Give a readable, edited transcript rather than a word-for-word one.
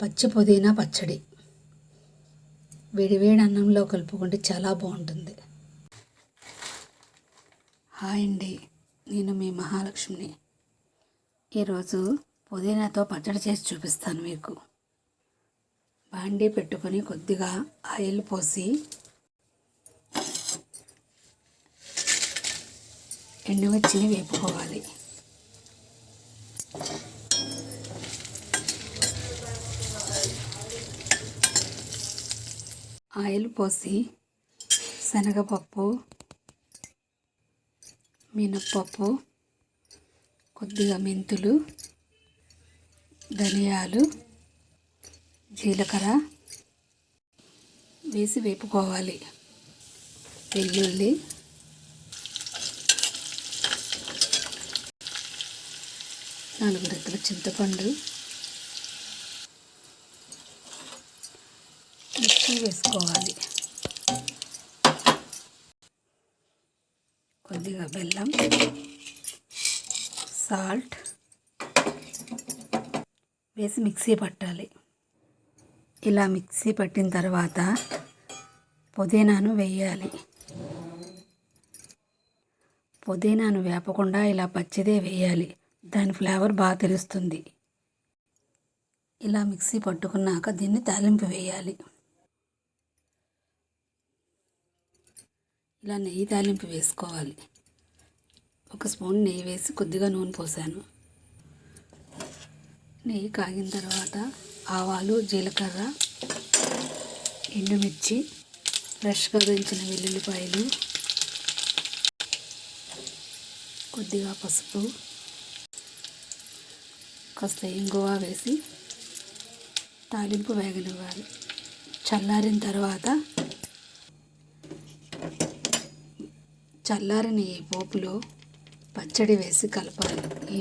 పచ్చి పుదీనా పచ్చడి వేడివేడి అన్నంలో కలుపుకుంటే చాలా బాగుంటుంది. హాయ్ అండి, నేను మీ మహాలక్ష్మిని. ఈరోజు పుదీనాతో పచ్చడి చేసి చూపిస్తాను మీకు. బాండీ పెట్టుకొని కొద్దిగా ఆయిల్ పోసి ఎండుమిర్చిని వేపుకోవాలి. ఆయిల్ పోసి శనగపప్పు, మినప్పప్పు, కొద్దిగా మెంతులు, ధనియాలు, జీలకర్ర వేసి వేపుకోవాలి. వెల్లుల్లి, నాలుగు రెక్కల చింతపండు, మిక్సీ వేసుకోవాలి. కొద్దిగా బెల్లం, సాల్ట్ వేసి మిక్సీ పట్టాలి. ఇలా మిక్సీ పట్టిన తర్వాత పుదీనాను వేయాలి. పుదీనాను వేపకుండా ఇలా పచ్చిదే వేయాలి. దాని ఫ్లేవర్ బాగా తెలుస్తుంది. ఇలా మిక్సీ పట్టుకున్నాక దీన్ని తాలింపు వేయాలి. ఇలా నెయ్యి తాలింపు వేసుకోవాలి. ఒక స్పూన్ నెయ్యి వేసి కొద్దిగా నూనె పోసాను. నెయ్యి కాగిన తర్వాత ఆవాలు, జీలకర్ర, ఎండుమిర్చి, ఫ్రెష్గా దంచిన వెల్లుల్లిపాయలు, కొద్దిగా పసుపు, కాస్త ఇంగువ వేసి తాలింపు వేగనివ్వాలి. చల్లారిన తర్వాత చల్లారిన ఈ పోపులో పచ్చడి వేసి కలపాలి. ఈ